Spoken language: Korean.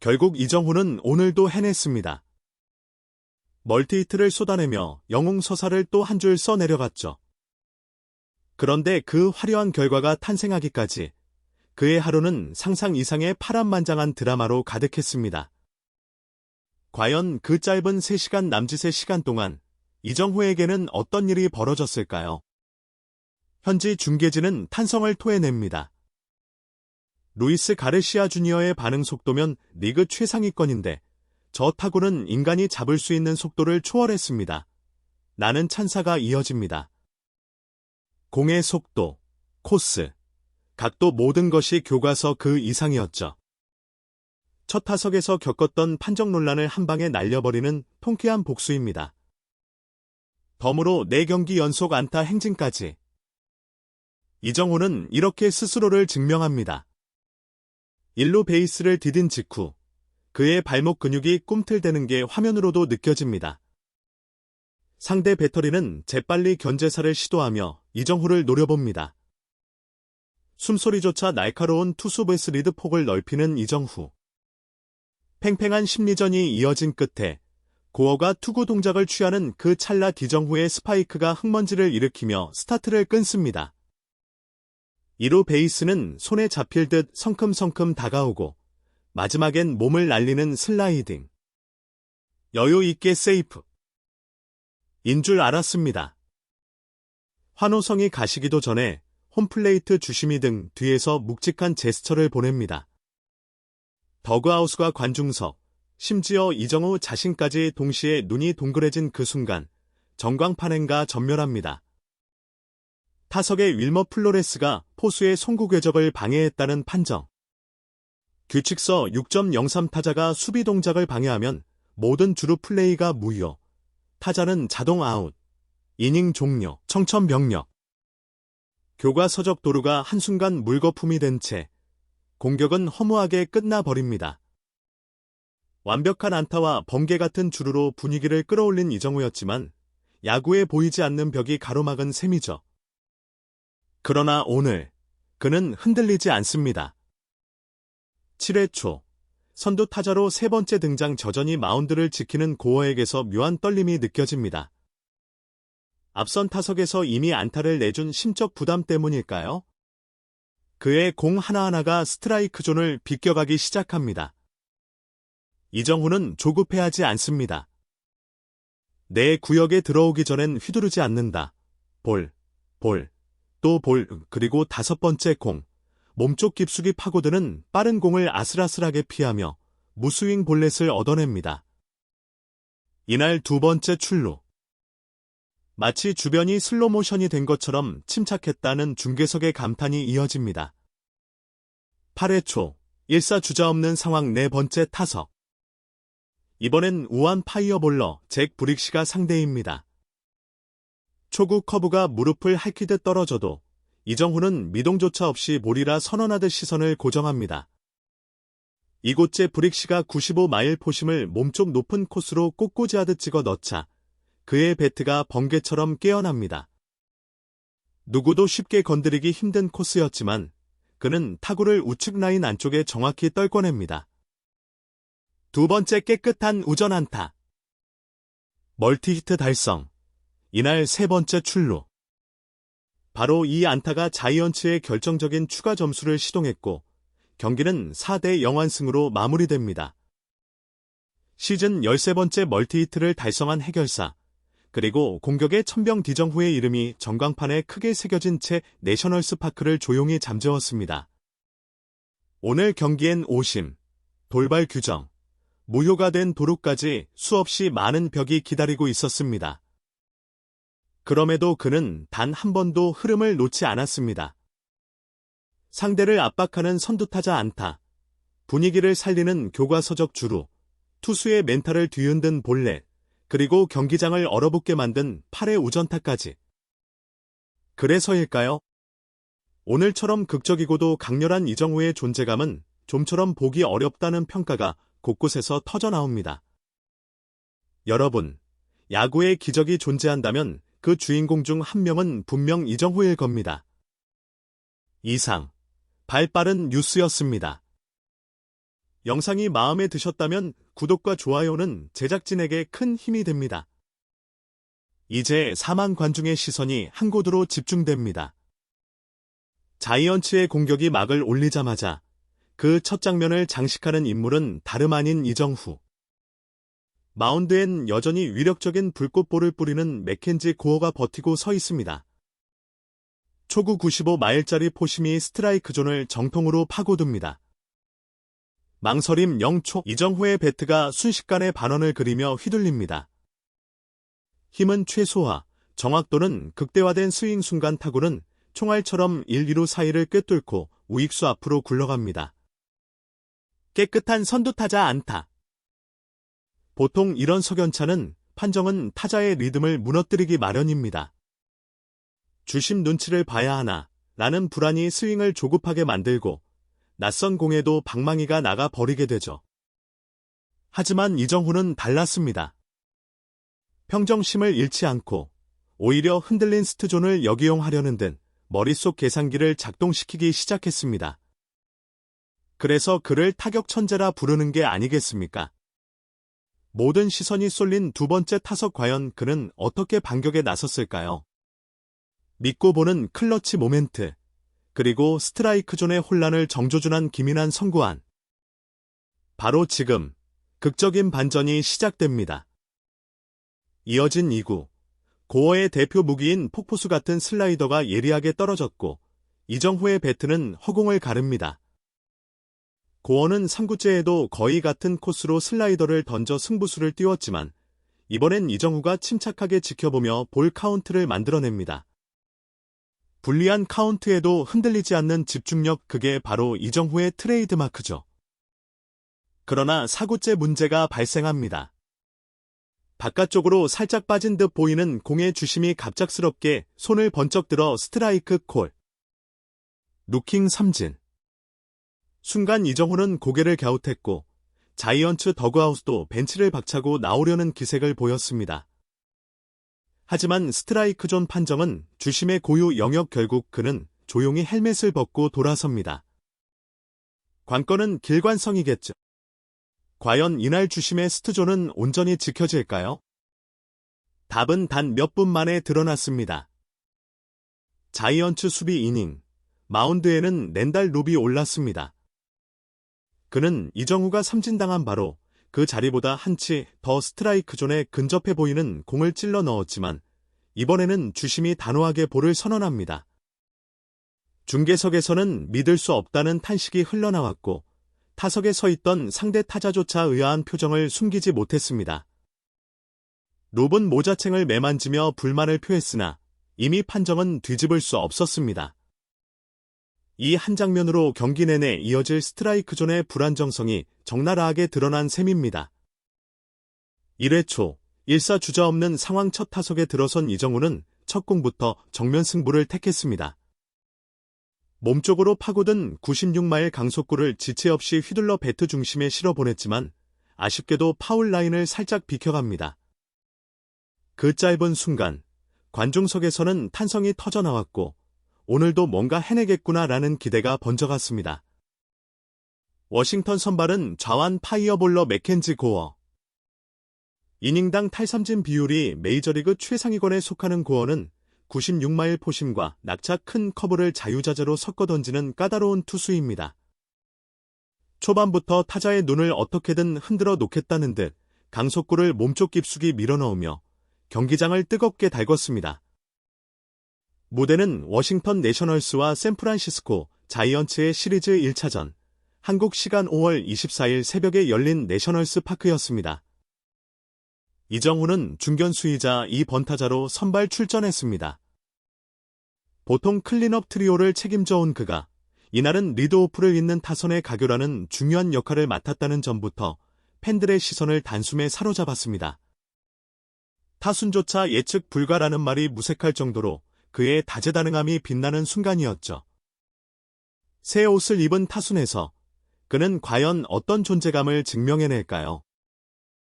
결국 이정후는 오늘도 해냈습니다. 멀티히트를 쏟아내며 영웅서사를 또 한 줄 써내려갔죠. 그런데 그 화려한 결과가 탄생하기까지 그의 하루는 상상 이상의 파란만장한 드라마로 가득했습니다. 과연 그 짧은 3시간 남짓의 시간 동안 이정후에게는 어떤 일이 벌어졌을까요? 현지 중계진은 탄성을 토해냅니다. 루이스 가르시아 주니어의 반응 속도면 리그 최상위권인데 저 타구는 인간이 잡을 수 있는 속도를 초월했습니다. 나는 찬사가 이어집니다. 공의 속도, 코스, 각도 모든 것이 교과서 그 이상이었죠. 첫 타석에서 겪었던 판정 논란을 한 방에 날려버리는 통쾌한 복수입니다. 덤으로 4경기 연속 안타 행진까지. 이정후는 이렇게 스스로를 증명합니다. 1루 베이스를 디딘 직후 그의 발목 근육이 꿈틀대는 게 화면으로도 느껴집니다. 상대 배터리는 재빨리 견제사를 시도하며 이정후를 노려봅니다. 숨소리조차 날카로운 투수 베이스 리드 폭을 넓히는 이정후. 팽팽한 심리전이 이어진 끝에 고어가 투구 동작을 취하는 그 찰나 이정후의 스파이크가 흙먼지를 일으키며 스타트를 끊습니다. 2루 베이스는 손에 잡힐 듯 성큼성큼 다가오고 마지막엔 몸을 날리는 슬라이딩. 여유 있게 세이프. 인 줄 알았습니다. 환호성이 가시기도 전에 홈플레이트 주심이 등 뒤에서 묵직한 제스처를 보냅니다. 더그아웃과 관중석, 심지어 이정후 자신까지 동시에 눈이 동그래진 그 순간 전광판행가 전멸합니다. 타석의 윌머 플로레스가 포수의 송구 궤적을 방해했다는 판정. 규칙서 6.03 타자가 수비 동작을 방해하면 모든 주루 플레이가 무효. 타자는 자동 아웃. 이닝 종료. 청천벽력. 교과서적 도루가 한순간 물거품이 된 채 공격은 허무하게 끝나버립니다. 완벽한 안타와 번개 같은 주루로 분위기를 끌어올린 이정후였지만 야구에 보이지 않는 벽이 가로막은 셈이죠. 그러나 오늘 그는 흔들리지 않습니다. 7회 초 선두 타자로 3번째 등장 여전히 마운드를 지키는 고어에게서 묘한 떨림이 느껴집니다. 앞선 타석에서 이미 안타를 내준 심적 부담 때문일까요? 그의 공 하나하나가 스트라이크 존을 비껴가기 시작합니다. 이정후는 조급해하지 않습니다. 내 구역에 들어오기 전엔 휘두르지 않는다. 볼, 또 볼, 그리고 5번째 공. 몸쪽 깊숙이 파고드는 빠른 공을 아슬아슬하게 피하며 무스윙 볼넷을 얻어냅니다. 이날 2번째 출루. 마치 주변이 슬로모션이 된 것처럼 침착했다는 중계석의 감탄이 이어집니다. 8회 초, 1사 주자 없는 상황 4번째 타석. 이번엔 우한 파이어볼러 잭 브릭시가 상대입니다. 초구 커브가 무릎을 할퀴듯 떨어져도 이정후는 미동조차 없이 볼이라 선언하듯 시선을 고정합니다. 이곳째 브릭시가 95마일 포심을 몸쪽 높은 코스로 꽃꽂이하듯 찍어 넣자 그의 배트가 번개처럼 깨어납니다. 누구도 쉽게 건드리기 힘든 코스였지만 그는 타구를 우측 라인 안쪽에 정확히 떨궈냅니다. 2번째 깨끗한 우전 안타. 멀티히트 달성. 이날 3번째 출루. 바로 이 안타가 자이언츠의 결정적인 추가 점수를 시동했고 경기는 4대 0완승으로 마무리됩니다. 시즌 13번째 멀티히트를 달성한 해결사, 그리고 공격의 천병 이정후의 이름이 전광판에 크게 새겨진 채 내셔널스 파크를 조용히 잠재웠습니다. 오늘 경기엔 오심, 돌발 규정, 무효가 된 도루까지 수없이 많은 벽이 기다리고 있었습니다. 그럼에도 그는 단 한 번도 흐름을 놓지 않았습니다. 상대를 압박하는 선두타자 안타, 분위기를 살리는 교과서적 주루, 투수의 멘탈을 뒤흔든 볼넷, 그리고 경기장을 얼어붙게 만든 8회 우전타까지. 그래서일까요? 오늘처럼 극적이고도 강렬한 이정후의 존재감은 좀처럼 보기 어렵다는 평가가 곳곳에서 터져나옵니다. 여러분, 야구에 기적이 존재한다면 그 주인공 중 한 명은 분명 이정후일 겁니다. 이상 발빠른 뉴스였습니다. 영상이 마음에 드셨다면 구독과 좋아요는 제작진에게 큰 힘이 됩니다. 이제 4만 관중의 시선이 한 곳으로 집중됩니다. 자이언츠의 공격이 막을 올리자마자 그 첫 장면을 장식하는 인물은 다름 아닌 이정후. 마운드엔 여전히 위력적인 불꽃볼을 뿌리는 맥켄지 고어가 버티고 서 있습니다. 초구 95마일짜리 포심이 스트라이크 존을 정통으로 파고듭니다. 망설임 0초, 이정후의 배트가 순식간에 반원을 그리며 휘둘립니다. 힘은 최소화, 정확도는 극대화된 스윙 순간 타구는 총알처럼 1, 2루 사이를 꿰뚫고 우익수 앞으로 굴러갑니다. 깨끗한 선두타자 안타. 보통 이런 석연차는 판정은 타자의 리듬을 무너뜨리기 마련입니다. 주심 눈치를 봐야 하나 라는 불안이 스윙을 조급하게 만들고 낯선 공에도 방망이가 나가 버리게 되죠. 하지만 이정후는 달랐습니다. 평정심을 잃지 않고 오히려 흔들린 스트존을 역이용하려는 듯 머릿속 계산기를 작동시키기 시작했습니다. 그래서 그를 타격 천재라 부르는 게 아니겠습니까? 모든 시선이 쏠린 두 번째 타석 과연 그는 어떻게 반격에 나섰을까요? 믿고 보는 클러치 모멘트, 그리고 스트라이크 존의 혼란을 정조준한 기민한 선구안. 바로 지금 극적인 반전이 시작됩니다. 이어진 2구, 고어의 대표 무기인 폭포수 같은 슬라이더가 예리하게 떨어졌고 이정후의 배트는 허공을 가릅니다. 고어는 3구째에도 거의 같은 코스로 슬라이더를 던져 승부수를 띄웠지만 이번엔 이정후가 침착하게 지켜보며 볼 카운트를 만들어냅니다. 불리한 카운트에도 흔들리지 않는 집중력, 그게 바로 이정후의 트레이드마크죠. 그러나 4구째 문제가 발생합니다. 바깥쪽으로 살짝 빠진 듯 보이는 공의 주심이 갑작스럽게 손을 번쩍 들어 스트라이크 콜. 루킹 삼진. 순간 이정후는 고개를 갸웃했고 자이언츠 더그아웃도 벤치를 박차고 나오려는 기색을 보였습니다. 하지만 스트라이크 존 판정은 주심의 고유 영역, 결국 그는 조용히 헬멧을 벗고 돌아섭니다. 관건은 길관성이겠죠. 과연 이날 주심의 스트존은 온전히 지켜질까요? 답은 단 몇 분 만에 드러났습니다. 자이언츠 수비 이닝, 마운드에는 랜달 룹이 올랐습니다. 그는 이정후가 삼진당한 바로 그 자리보다 한치 더 스트라이크 존에 근접해 보이는 공을 찔러 넣었지만 이번에는 주심이 단호하게 볼을 선언합니다. 중계석에서는 믿을 수 없다는 탄식이 흘러나왔고 타석에 서 있던 상대 타자조차 의아한 표정을 숨기지 못했습니다. 롭은 모자챙을 매만지며 불만을 표했으나 이미 판정은 뒤집을 수 없었습니다. 이 한 장면으로 경기 내내 이어질 스트라이크 존의 불안정성이 적나라하게 드러난 셈입니다. 1회 초 1사 주자 없는 상황, 첫 타석에 들어선 이정후는 첫 공부터 정면 승부를 택했습니다. 몸쪽으로 파고든 96마일 강속구를 지체 없이 휘둘러 배트 중심에 실어보냈지만 아쉽게도 파울 라인을 살짝 비켜갑니다. 그 짧은 순간 관중석에서는 탄성이 터져나왔고 오늘도 뭔가 해내겠구나라는 기대가 번져갔습니다. 워싱턴 선발은 좌완 파이어볼러 맥켄지 고어. 이닝당 탈삼진 비율이 메이저리그 최상위권에 속하는 고어는 96마일 포심과 낙차 큰 커브를 자유자재로 섞어 던지는 까다로운 투수입니다. 초반부터 타자의 눈을 어떻게든 흔들어 놓겠다는 듯 강속구를 몸쪽 깊숙이 밀어넣으며 경기장을 뜨겁게 달궜습니다. 무대는 워싱턴 내셔널스와 샌프란시스코 자이언츠의 시리즈 1차전, 한국 시간 5월 24일 새벽에 열린 내셔널스 파크였습니다. 이정후는 중견수이자 2번타자로 선발 출전했습니다. 보통 클린업 트리오를 책임져온 그가 이날은 리드오프를 잇는 타선의 가교라는 중요한 역할을 맡았다는 점부터 팬들의 시선을 단숨에 사로잡았습니다. 타순조차 예측 불가라는 말이 무색할 정도로 그의 다재다능함이 빛나는 순간이었죠. 새 옷을 입은 타순에서 그는 과연 어떤 존재감을 증명해낼까요?